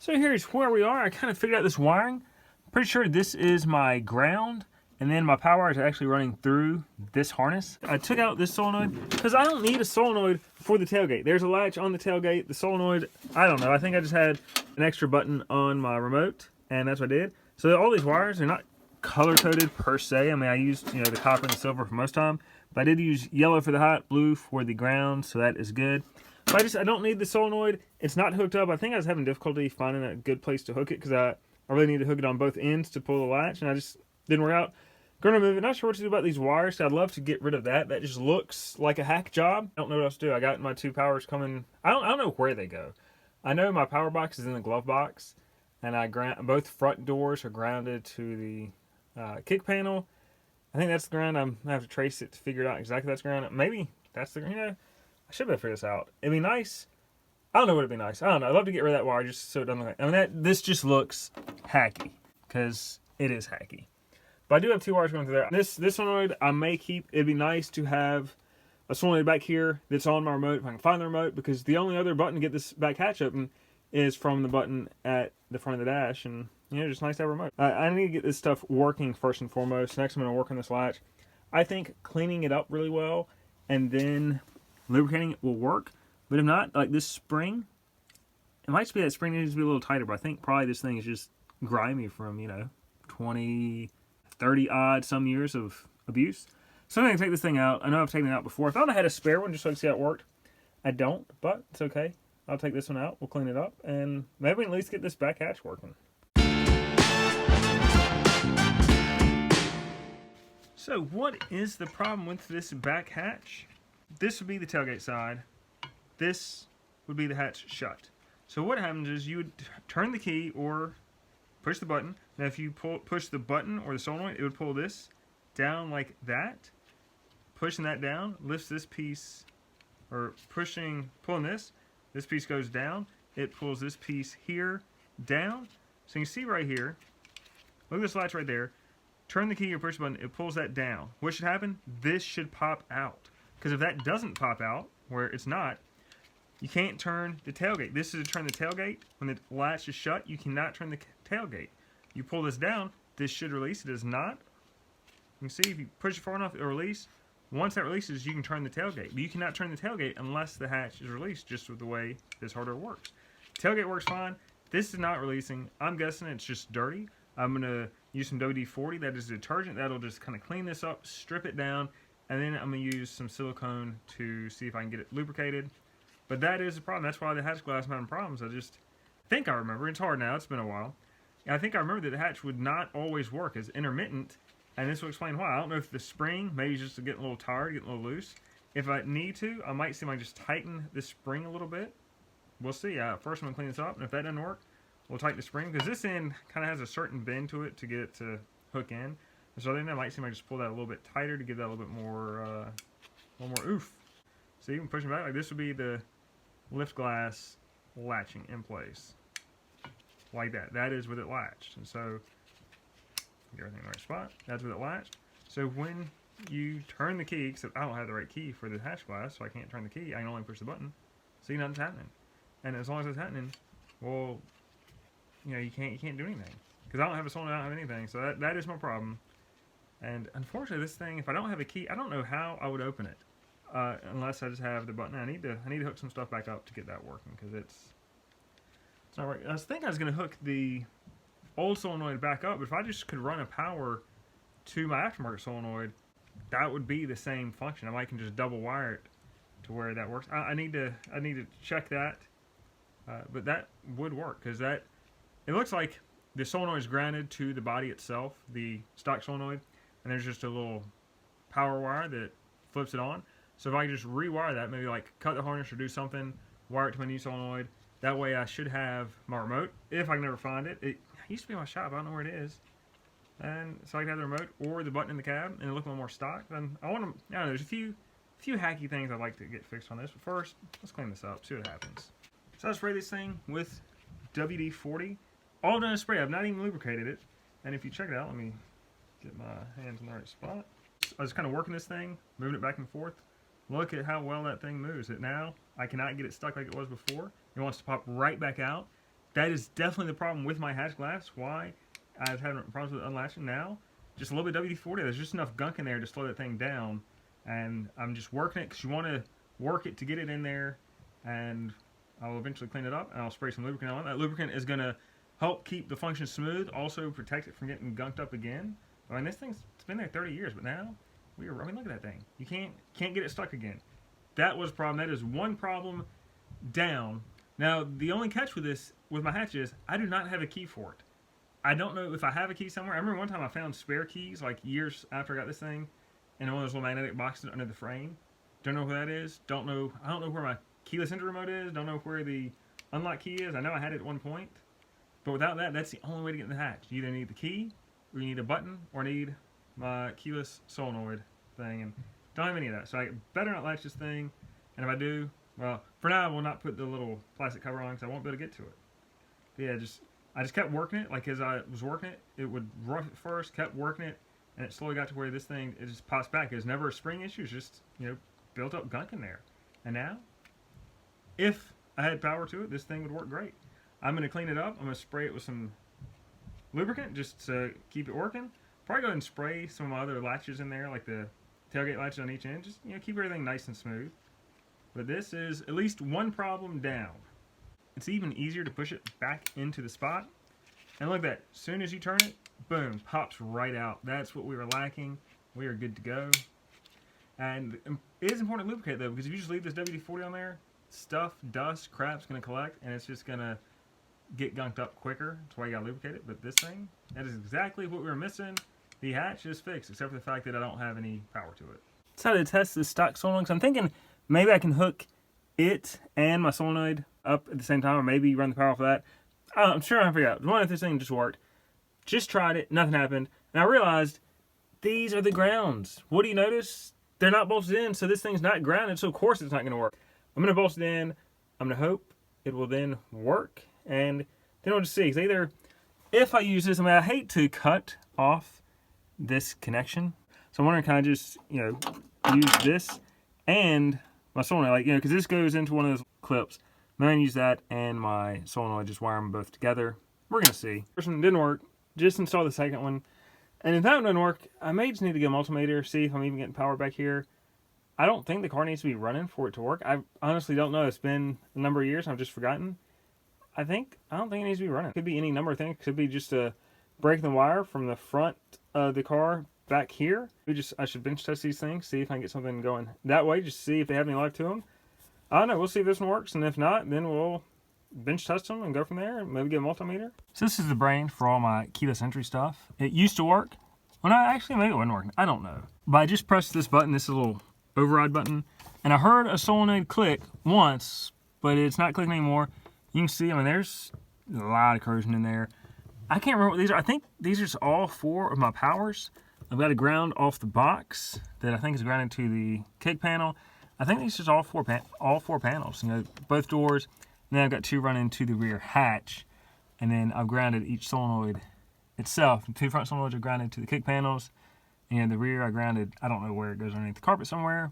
So here's where we are. I kind of figured out this wiring. Pretty sure this is my ground, and then my power is actually running through this harness. I took out this solenoid because I don't need a solenoid for the tailgate. There's a latch on the tailgate. The solenoid, I don't know. I think I just had an extra button on my remote, and that's what I did. So all these wires are not color-coded per se. I mean, I used, the copper and the silver for most time, but I did use yellow for the hot, blue for the ground, so that is good. But I don't need the solenoid. It's not hooked up. I think I was having difficulty finding a good place to hook it because I really need to hook it on both ends to pull the latch, and I just didn't work out. Going to remove it. Not sure what to do about these wires. So I'd love to get rid of that. That just looks like a hack job. I don't know what else to do. I got my two powers coming. I don't know where they go. I know my power box is in the glove box, and both front doors are grounded to the kick panel. I think that's the ground. I'm gonna have to trace it to figure it out exactly that's ground. Maybe that's the I should be able to figure this out. It'd be nice. I don't know what it'd be nice. I don't know. I'd love to get rid of that wire just so it doesn't look like. I mean, this just looks hacky because it is hacky. But I do have two wires going through there. This solenoid I may keep. It'd be nice to have a solenoid back here that's on my remote if I can find the remote, because the only other button to get this back hatch open is from the button at the front of the dash, and just nice to have a remote. I need to get this stuff working first and foremost. Next I'm going to work on this latch. I think cleaning it up really well and then lubricating it will work, but if not, like this spring, it might just be that spring needs to be a little tighter, but I think probably this thing is just grimy from 20, 30 odd some years of abuse. So I'm going to take this thing out. I know I've taken it out before. I thought I had a spare one just so I could see how it worked. I don't, but it's okay. I'll take this one out. We'll clean it up, and maybe we can at least get this back hatch working. So what is the problem with this back hatch? This would be the tailgate side. This would be the hatch shut. So what happens is you would turn the key or push the button. Now if you push the button or the solenoid, it would pull this down like that. Pushing that down lifts this piece, or pulling this piece goes down. It pulls this piece here down. So you can see right here, look at this latch right there. Turn the key or push the button, it pulls that down. What should happen? This should pop out. Because if that doesn't pop out, where it's not, you can't turn the tailgate. This is to turn the tailgate. When the latch is shut, you cannot turn the tailgate. You pull this down, this should release. It does not. You can see if you push it far enough, it'll release. Once that releases, you can turn the tailgate. But you cannot turn the tailgate unless the hatch is released, just with the way this hardware works. Tailgate works fine. This is not releasing. I'm guessing it's just dirty. I'm going to use some WD-40. That is a detergent. That'll just kind of clean this up, strip it down, and then I'm going to use some silicone to see if I can get it lubricated. But that is a problem. That's why the hatch glass is having problems. I think I remember. It's hard now. It's been a while. I think I remember that the hatch would not always work as intermittent, and this will explain why. I don't know if the spring, maybe just getting a little tired, getting a little loose. If I need to, I might see if I can just tighten the spring a little bit. We'll see. First I'm going to clean this up, and if that doesn't work, we'll tighten the spring, because this end kind of has a certain bend to it to get it to hook in. So then I might see if I just pull that a little bit tighter to give that a little bit more, a little more oof. So you can push it back. Like this would be the lift glass latching in place. Like that. That is with it latched. And so, get everything in the right spot. That's with it latched. So when you turn the key, except I don't have the right key for the hatch glass, so I can't turn the key. I can only push the button. See, nothing's happening. And as long as it's happening, well, you can't do anything, because I don't have a solenoid, I don't have anything. So that is my problem. And unfortunately, this thing, if I don't have a key, I don't know how I would open it unless I just have the button. I need to hook some stuff back up to get that working, because it's not right. I was thinking I was going to hook the old solenoid back up, but if I just could run a power to my aftermarket solenoid, that would be the same function. I might can just double wire it to where that works. I need to check that, but that would work, because it looks like the solenoid is grounded to the body itself, the stock solenoid, and there's just a little power wire that flips it on. So if I can just rewire that, maybe like cut the harness or do something, wire it to my new solenoid, that way I should have my remote, if I can ever find it. It used to be in my shop, I don't know where it is. And so I can have the remote or the button in the cab, and it'll look a little more stock. And I don't know, there's a few hacky things I'd like to get fixed on this, but first, let's clean this up, see what happens. So I spray this thing with WD-40. All done is spray. I've not even lubricated it. And if you check it out, let me get my hands in the right spot. I was kind of working this thing, moving it back and forth. Look at how well that thing moves. Now, I cannot get it stuck like it was before. It wants to pop right back out. that is definitely the problem with my hatch glass. Why I've had problems with unlatching now. Just a little bit WD-40. There's just enough gunk in there to slow that thing down. And I'm just working it because you want to work it to get it in there. And I'll eventually clean it up and I'll spray some lubricant on it. That lubricant is going to help keep the function smooth, also protect it from getting gunked up again. I mean, this thing's been there 30 years, but now I mean, look at that thing. You can't get it stuck again. That was a problem. That is one problem down. Now, the only catch with this, with my hatch, is I do not have a key for it. I don't know if I have a key somewhere. I remember one time I found spare keys, like years after I got this thing, in one of those little magnetic boxes under the frame. Don't know where that is. I don't know where my keyless entry remote is. Don't know where the unlock key is. I know I had it at one point. But without that, that's the only way to get in the hatch. You either need the key, or you need a button, or need my keyless solenoid thing. And don't have any of that. So I better not latch this thing. And if I do, well, for now I will not put the little plastic cover on because I won't be able to get to it. But yeah, I just kept working it. Like as I was working it, it would rough it first, kept working it, and it slowly got to where this thing, it just pops back. It was never a spring issue. It was just, built up gunk in there. And now, if I had power to it, this thing would work great. I'm going to clean it up. I'm going to spray it with some lubricant just to keep it working. Probably go ahead and spray some of my other latches in there, like the tailgate latches on each end. Just, keep everything nice and smooth. But this is at least one problem down. It's even easier to push it back into the spot. And look at that. As soon as you turn it, boom, pops right out. That's what we were lacking. We are good to go. And it is important to lubricate though, because if you just leave this WD-40 on there, stuff, dust, crap's going to collect, and it's just going to get gunked up quicker. That's why you got to lubricate it. But this thing, that is exactly what we were missing. The hatch is fixed, except for the fact that I don't have any power to it. Decided to test this stock solenoid, because I'm thinking maybe I can hook it and my solenoid up at the same time, or maybe run the power off of that. I'm sure I figured out. One if this thing just worked. Just tried it, nothing happened. And I realized these are the grounds. What do you notice? They're not bolted in, so this thing's not grounded, so of course it's not going to work. I'm going to bolt it in. I'm going to hope it will then work, and then we'll just see. Because either, if I use this, I hate to cut off this connection. So I'm wondering, can I just, use this and my solenoid, because this goes into one of those clips. I'm going to use that and my solenoid, just wire them both together. We're going to see. First one didn't work. Just install the second one. And if that one doesn't work, I may just need to get a multimeter, see if I'm even getting power back here. I don't think the car needs to be running for it to work. I honestly don't know. It's been a number of years. I've just forgotten. I don't think it needs to be running. It could be any number of things. It could be just a break the wire from the front of the car back here. I should bench test these things, see if I can get something going that way, just see if they have any life to them. I don't know. We'll see if this one works, and if not, then we'll bench test them and go from there, and maybe get a multimeter. So this is the brain for all my keyless entry stuff. It used to work. Well, no, actually, maybe it wasn't working. I don't know. But I just pressed this button. This is a little override button, and I heard a solenoid click once, but it's not clicking anymore. You can see, there's a lot of corrosion in there. I can't remember what these are. I think these are just all four of my powers. I've got a ground off the box that I think is grounded to the kick panel. I think these are just all four panels. Both doors. And then I've got two running to the rear hatch, and then I've grounded each solenoid itself. The two front solenoids are grounded to the kick panels, and the rear I grounded. I don't know where it goes underneath the carpet somewhere.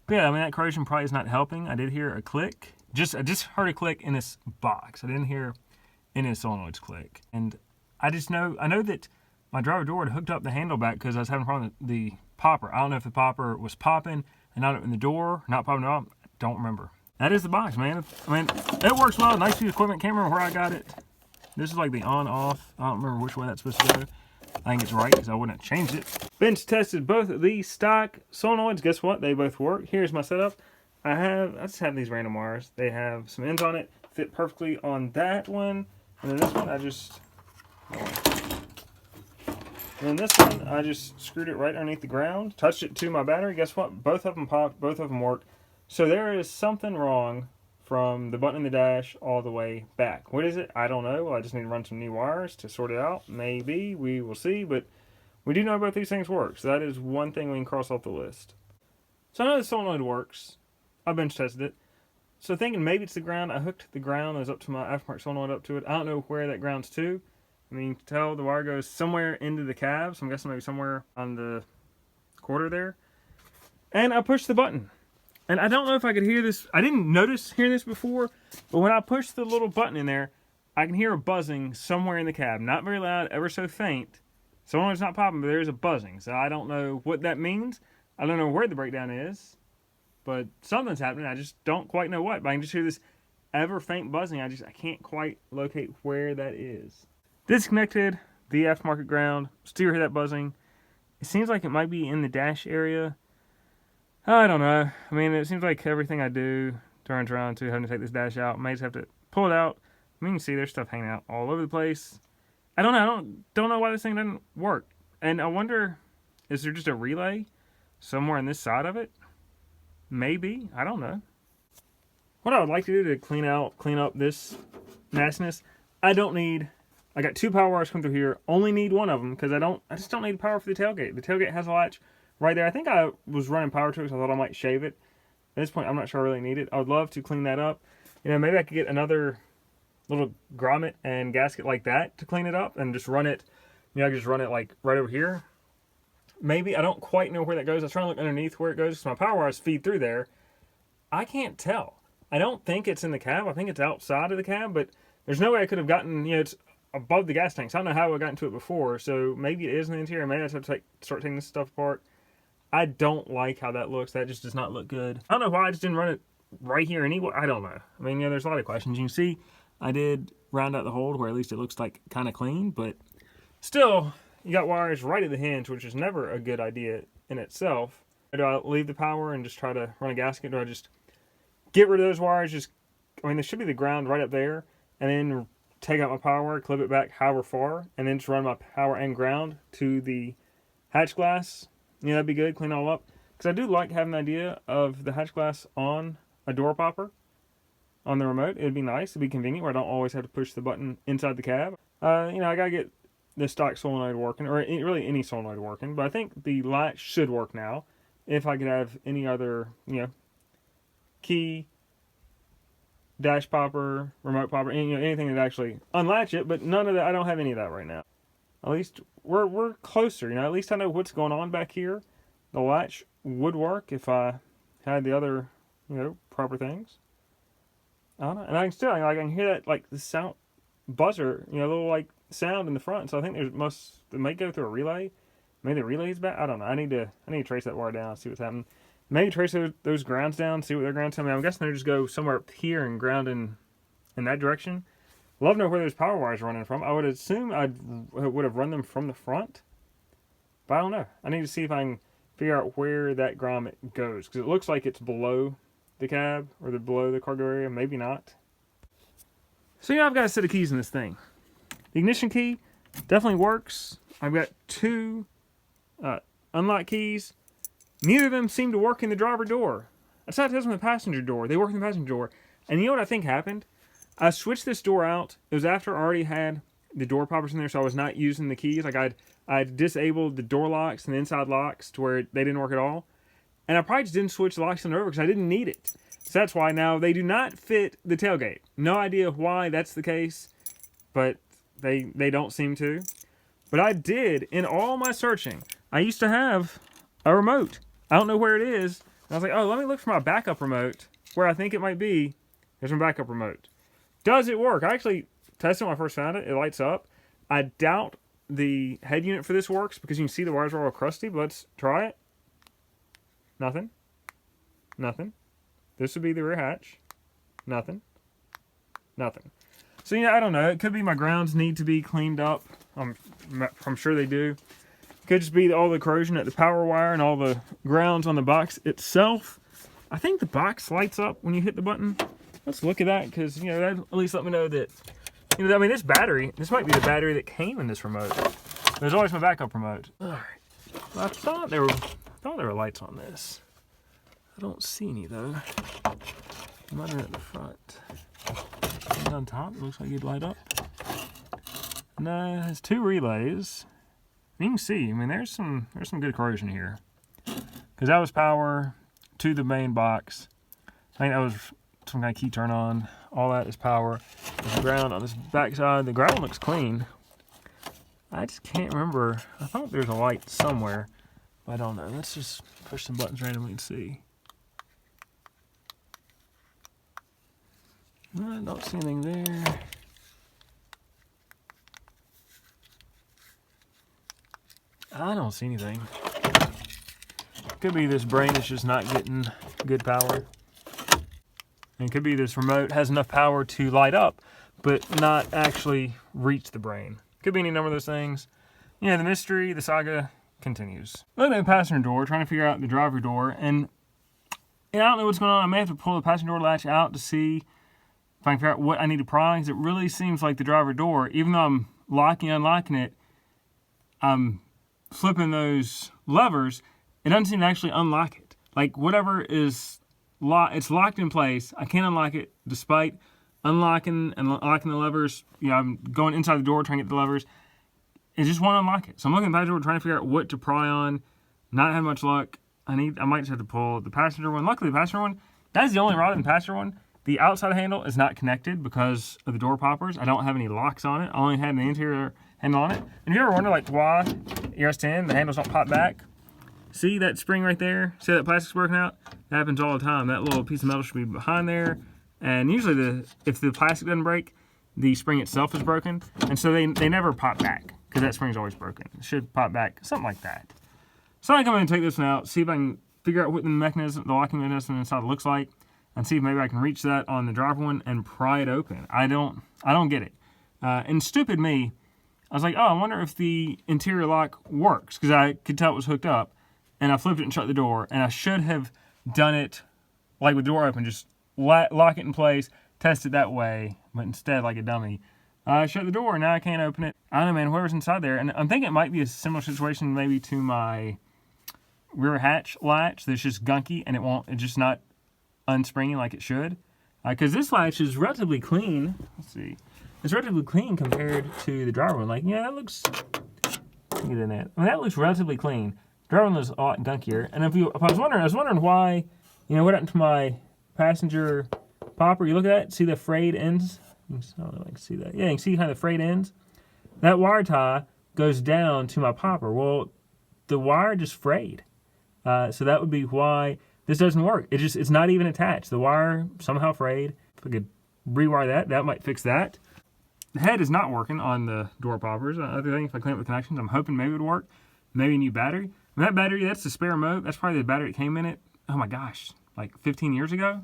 But yeah, that corrosion probably is not helping. I did hear a click. I just heard a click in this box. I didn't hear any solenoids click, and I know that my driver door had hooked up the handle back because I was having a problem with the popper. I don't know if the popper was popping and not in the door, not popping at all. I don't remember. That is the box, man. It works well. Nice piece of equipment. Can't remember where I got it. This is like the on-off. I don't remember which way that's supposed to go. I think it's right because I wouldn't have changed it. Bench tested both of these stock solenoids. Guess what? They both work. Here's my setup. I just have these random wires. They have some ends on it. Fit perfectly on that one. And then this one, I just screwed it right underneath the ground. Touched it to my battery. Guess what? Both of them popped. Both of them worked. So there is something wrong from the button in the dash all the way back. What is it? I don't know. I just need to run some new wires to sort it out. Maybe. We will see. But we do know both these things work. So that is one thing we can cross off the list. So I know the solenoid works. I bench tested it. So thinking maybe it's the ground. I hooked the ground. It was up to my Aftermarket solenoid up to it. I don't know where that ground's to. You can tell the wire goes somewhere into the cab. So I'm guessing maybe somewhere on the quarter there. And I pushed the button. And I don't know if I could hear this. I didn't notice hearing this before, but when I pushed the little button in there, I can hear a buzzing somewhere in the cab. Not very loud, ever so faint. Solenoid's not popping, but there's a buzzing. So I don't know what that means. I don't know where the breakdown is. But something's happening. I just don't quite know what. But I can just hear this ever faint buzzing. I can't quite locate where that is. Disconnected the aftermarket ground. Still hear that buzzing. It seems like it might be in the dash area. I don't know. I mean, it seems like everything I do turns around to having to take this dash out. May just have to pull it out. I mean, you can see there's stuff hanging out all over the place. I don't know. I don't know why this thing doesn't work. And I wonder, is there just a relay somewhere on this side of it? Maybe. I don't know. What I would like to do to clean up this nastiness, I got 2 power wires coming through here. Only need one of them because I just don't need power for the tailgate. The tailgate has a latch right there. I think I was running power to it, so I thought I might shave it. At this point, I'm not sure I really need it. I would love to clean that up. You know, maybe I could get another little grommet and gasket like that to clean it up and just run it. You know, I could just run it like right over here. Maybe. I don't quite know where that goes. I was trying to look underneath where it goes because my power wires feed through there. I can't tell. I don't think it's in the cab. I think it's outside of the cab, but there's no way I could have gotten, you know, it's above the gas tank. So I don't know how I got into it before. So maybe it is in the interior. Maybe I just have to start taking this stuff apart. I don't like how that looks. That just does not look good. I don't know why I just didn't run it right here anyway. I don't know. I mean, you know, there's a lot of questions. You can see I did round out the hole where at least it looks like kind of clean, but still, you got wires right at the hinge, which is never a good idea in itself. Do I leave the power and just try to run a gasket? Do I just get rid of those wires? I mean, there should be the ground right up there, and then take out my power wire, clip it back however far, and then just run my power and ground to the hatch glass. You know, that'd be good, clean it all up. Because I do like having the idea of the hatch glass on a door popper on the remote. It'd be nice, it'd be convenient where I don't always have to push the button inside the cab. You know, I gotta get the stock solenoid working, or really any solenoid working, but I think the latch should work now. If I could have any other, you know, key, dash popper, remote popper, you know, anything that actually unlatch it, but none of that. I don't have any of that right now. At least we're closer, you know. At least I know what's going on back here. The latch would work if I had the other, you know, proper things. I don't know, and I can hear that like the sound buzzer, you know, little like sound in the front. So I think it may go through a relay. Maybe the relay's back. I don't know. I need to trace that wire down, see what's happening. Maybe trace those grounds down, see what their grounds tell me. I'm guessing they just go somewhere up here and ground in that direction. Love to know where those power wires are running from. I would assume I would have run them from the front, but I don't know. I need to see if I can figure out where that grommet goes, because it looks like it's below the cab or below the cargo area. Maybe not. So you know, I've got a set of keys in this thing. The ignition key definitely works. I've got 2 unlock keys. Neither of them seem to work in the driver door. I decided to test them in the passenger door. They work in the passenger door. And you know what I think happened? I switched this door out. It was after I already had the door poppers in there, so I was not using the keys. Like I'd disabled the door locks and the inside locks to where they didn't work at all. And I probably just didn't switch the lock cylinder over because I didn't need it. So that's why now they do not fit the tailgate. No idea why that's the case, but they don't seem to. But I did, in all my searching, I used to have a remote. I don't know where it is. And I was like, oh, let me look for my backup remote, where I think it might be. Here's my backup remote. Does it work? I actually tested it when I first found it. It lights up. I doubt the head unit for this works because you can see the wires are all crusty, but let's try it. Nothing. Nothing. This would be the rear hatch. Nothing. Nothing. So, yeah, I don't know. It could be my grounds need to be cleaned up. I'm sure they do. It could just be all the corrosion at the power wire and all the grounds on the box itself. I think the box lights up when you hit the button. Let's look at that because, you know, that at least let me know that, you know, I mean, this might be the battery that came in this remote. There's always my backup remote. All right. Well, I thought there were lights on this. I don't see any though. Might be at the front. And on top, it looks like you'd light up. No, it has 2 relays. You can see, I mean, there's some good corrosion here. Because that was power to the main box. I think that was some kind of key turn on. All that is power. There's the ground on this back side. The ground looks clean. I just can't remember. I thought there was a light somewhere. But I don't know. Let's just push some buttons randomly and see. I don't see anything there. I don't see anything. Could be this brain is just not getting good power. And it could be this remote has enough power to light up, but not actually reach the brain. Could be any number of those things. Yeah, the mystery, the saga continues. Looking at the passenger door, trying to figure out the driver door, and I don't know what's going on. I may have to pull the passenger door latch out to see if I can figure out what I need to pry, because it really seems like the driver door, even though I'm locking and unlocking it, I'm flipping those levers, it doesn't seem to actually unlock it. Like whatever is it's locked in place. I can't unlock it despite unlocking and locking the levers. You know, I'm going inside the door trying to get the levers. It just won't unlock it. So I'm looking at the passenger door trying to figure out what to pry on. Not having much luck. I might just have to pull the passenger one. Luckily, the passenger one, that's the only rod in the passenger one. The outside handle is not connected because of the door poppers. I don't have any locks on it. I only had the interior handle on it. And if you ever wonder like why your S10, the handles don't pop back, see that spring right there? See that plastic's working out? That happens all the time. That little piece of metal should be behind there. And usually if the plastic doesn't break, the spring itself is broken. And so they never pop back because that spring's always broken. It should pop back, something like that. So I come in and take this one out, see if I can figure out what the locking mechanism inside looks like, and see if maybe I can reach that on the driver one and pry it open. I don't get it. And stupid me, I was like, oh, I wonder if the interior lock works, because I could tell it was hooked up, and I flipped it and shut the door, and I should have done it like with the door open, just lock it in place, test it that way, but instead, like a dummy, I shut the door, and now I can't open it. I don't know, man, whoever's inside there, and I'm thinking it might be a similar situation maybe to my rear hatch latch that's just gunky, and it's just not unspringing like it should. Because this latch is relatively clean. Let's see. It's relatively clean compared to the driver one. Like, yeah, that looks... Get in that. I mean, that looks relatively clean. The driver one was a lot gunkier. And if I was wondering why, what happened to my passenger popper. You look at that, see the frayed ends? I don't know if I can see that. Yeah, you can see kind of the frayed ends. That wire tie goes down to my popper. Well, the wire just frayed. So that would be why this doesn't work. It's not even attached. The wire somehow frayed. If I could rewire that might fix that. The head is not working on the door poppers. Other thing, if I clean up the connections, I'm hoping maybe it would work. Maybe a new battery. And that battery, that's the spare remote. That's probably the battery that came in it. Oh my gosh, like 15 years ago?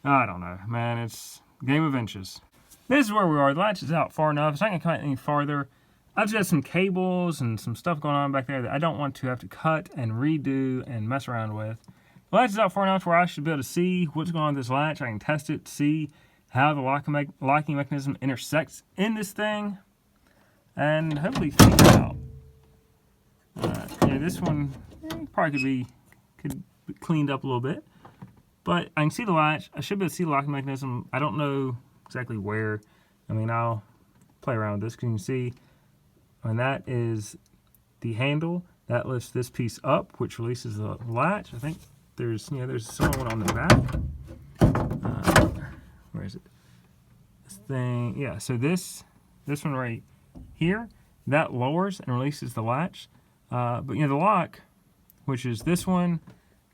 I don't know, man. It's a game of inches. This is where we are. The latch is out far enough. It's not going to cut any farther. I've just got some cables and some stuff going on back there that I don't want to have to cut and redo and mess around with. The latch is out far enough where I should be able to see what's going on with this latch. I can test it, see how the locking mechanism intersects in this thing, and hopefully figure out. Yeah, this one probably could be cleaned up a little bit, but I can see the latch. I should be able to see the locking mechanism. I don't know exactly where. I mean, I'll play around with this because you can see. And that is the handle that lifts this piece up, which releases the latch. I think there's someone on the back. Where is it? This thing, yeah. So this one right here, that lowers and releases the latch. But the lock, which is this one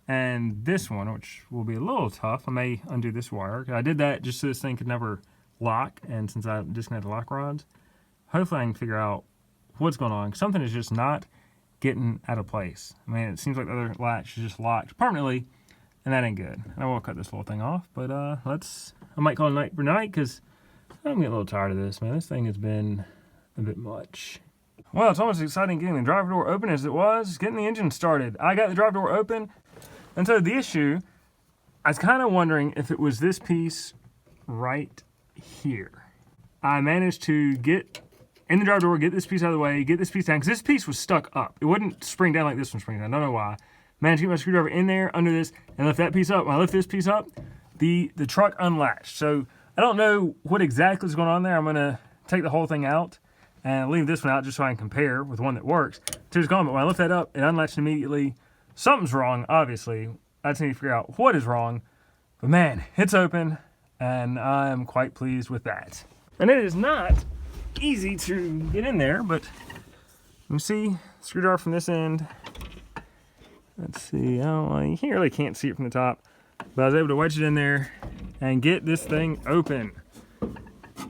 and this one, which will be a little tough. I may undo this wire. I did that just so this thing could never lock, and since I disconnected the lock rods, hopefully I can figure out what's going on. Something is just not getting out of place. I mean, it seems like the other latch is just locked permanently, and that ain't good. And I will cut this little thing off, but I might call it night for night because I'm getting a little tired of this, man. This thing has been a bit much. Well, it's almost as exciting getting the driver door open as it was getting the engine started. I got the driver door open, and so the issue, I was kind of wondering if it was this piece right here. I managed to get in the driver door, get this piece out of the way, get this piece down, because this piece was stuck up. It wouldn't spring down like this one springs down. I don't know why. Managed to get my screwdriver in there, under this, and lift that piece up. When I lift this piece up, the truck unlatched. So I don't know what exactly is going on there. I'm going to take the whole thing out and leave this one out just so I can compare with one that works. Two is gone, but when I lift that up, it unlatched immediately. Something's wrong, obviously. I just need to figure out what is wrong. But man, it's open, and I am quite pleased with that. And it is not easy to get in there, but you see screwdriver from this end. Let's see, you really can't see it from the top, but I was able to wedge it in there and get this thing open.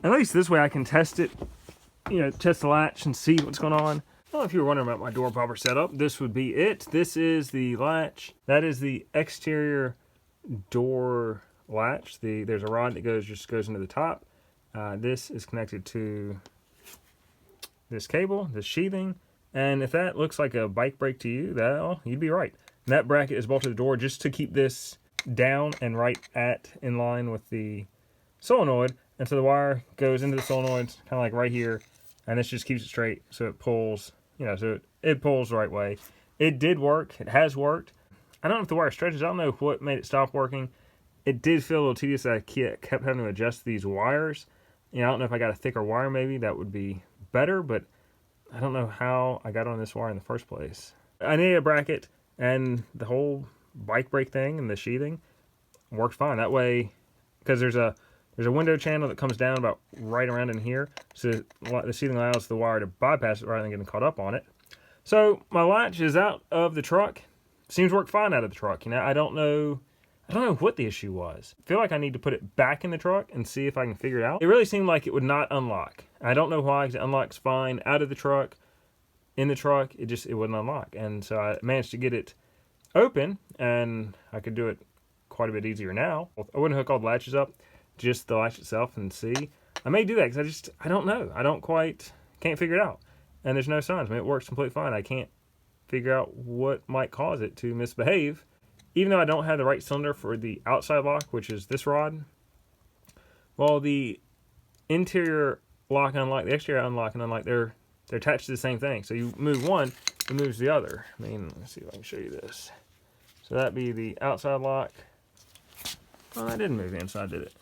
At least this way I can test it, test the latch and see what's going on. Well, if you were wondering about my door popper setup, this would be it. This is the latch. That is the exterior door latch. There's a rod that just goes into the top. This is connected to this cable, this sheathing, and if that looks like a bike brake to you, you'd be right. And that bracket is bolted to the door just to keep this down and right in line with the solenoid, and so the wire goes into the solenoid, kind of like right here, and this just keeps it straight, so it pulls, so it pulls the right way. It did work. It has worked. I don't know if the wire stretches. I don't know what made it stop working. It did feel a little tedious that I kept having to adjust these wires. I don't know if I got a thicker wire, maybe that would be better, but I don't know how I got on this wire in the first place. I needed a bracket, and the whole bike brake thing and the sheathing worked fine. That way, because there's a window channel that comes down about right around in here, so the sheathing allows the wire to bypass it rather than getting caught up on it. So my latch is out of the truck. Seems to work fine out of the truck. I don't know what the issue was. I feel like I need to put it back in the truck and see if I can figure it out. It really seemed like it would not unlock. I don't know why, because it unlocks fine out of the truck. In the truck, it wouldn't unlock. And so I managed to get it open, and I could do it quite a bit easier now. I wouldn't hook all the latches up, just the latch itself, and see. I may do that, because I don't know. Can't figure it out. And there's no signs. I mean, it works completely fine. I can't figure out what might cause it to misbehave. Even though I don't have the right cylinder for the outside lock, which is this rod, well, the interior lock and unlock, the exterior unlock and unlock, they're attached to the same thing. So you move one, it moves the other. Let's see if I can show you this. So that'd be the outside lock. Well, I didn't move the inside, did it?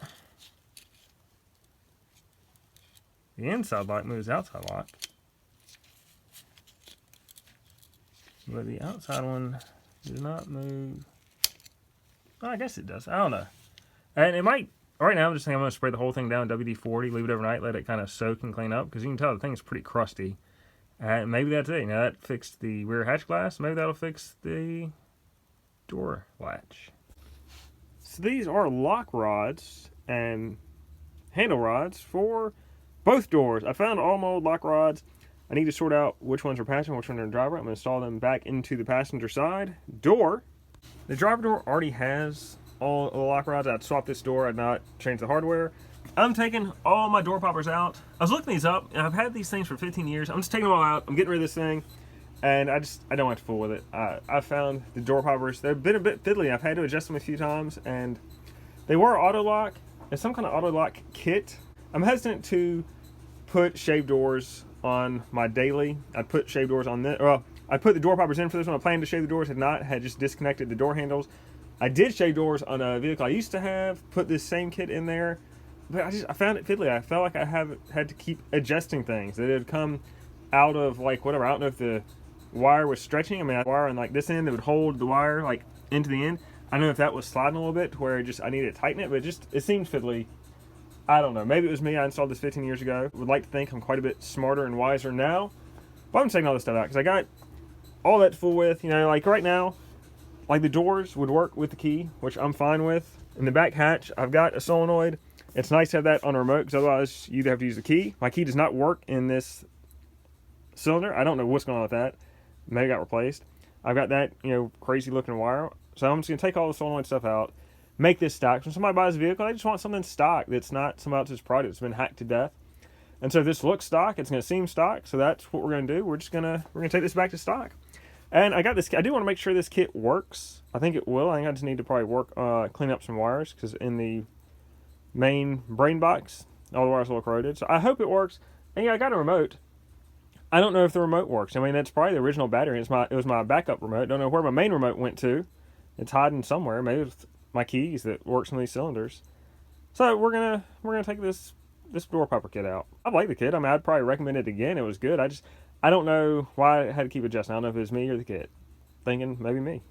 The inside lock moves the outside lock. But the outside one does not move. Well, I guess it does. I don't know. And it might, right now I'm just thinking I'm going to spray the whole thing down WD-40, leave it overnight, let it kind of soak and clean up, because you can tell the thing is pretty crusty. And maybe that's it. That fixed the rear hatch glass. Maybe that'll fix the door latch. So these are lock rods and handle rods for both doors. I found all my old lock rods. I need to sort out which ones are passenger, which ones are driver. I'm going to install them back into the passenger side door. The driver door already has all the lock rods. I'd swap this door. I'd not change the hardware. I'm taking all my door poppers out. I was looking these up, and I've had these things for 15 years. I'm just taking them all out. I'm getting rid of this thing, and I don't have to fool with it. I found the door poppers. They've been a bit fiddly. I've had to adjust them a few times, and they were auto lock. It's some kind of auto lock kit. I'm hesitant to put shave doors on my daily. I'd put shave doors on this. Well, I put the door poppers in for this one. I planned to shave the doors, had just disconnected the door handles. I did shave doors on a vehicle I used to have, put this same kit in there, but I found it fiddly. I felt like I had to keep adjusting things. That it had come out of whatever. I don't know if the wire was stretching. I wire on this end that would hold the wire into the end. I don't know if that was sliding a little bit to where I needed to tighten it, but it seemed fiddly. I don't know. Maybe it was me. I installed this 15 years ago. Would like to think I'm quite a bit smarter and wiser now. But I'm taking all this stuff out because I got all that to fool with. Right now, the doors would work with the key, which I'm fine with. In the back hatch, I've got a solenoid. It's nice to have that on a remote because otherwise you'd have to use the key. My key does not work in this cylinder. I don't know what's going on with that. Maybe it got replaced. I've got that, crazy looking wire. So I'm just going to take all the solenoid stuff out. Make this stock. When somebody buys a vehicle, they just want something stock that's not somebody else's product. It's been hacked to death. And so if this looks stock, it's going to seem stock. So that's what we're going to do. We're going to take this back to stock. And I got this. I do want to make sure this kit works. I think it will. I think I just need to probably clean up some wires because in the main brain box, all the wires look corroded. So I hope it works. And I got a remote. I don't know if the remote works. That's probably the original battery. It was my backup remote. Don't know where my main remote went to. It's hiding somewhere. Maybe it's my keys that works on these cylinders. So we're gonna take this door popper kit out. I like the kit. I'd probably recommend it again. It was good. I don't know why I had to keep adjusting. I don't know if it was me or the kit. Thinking maybe me.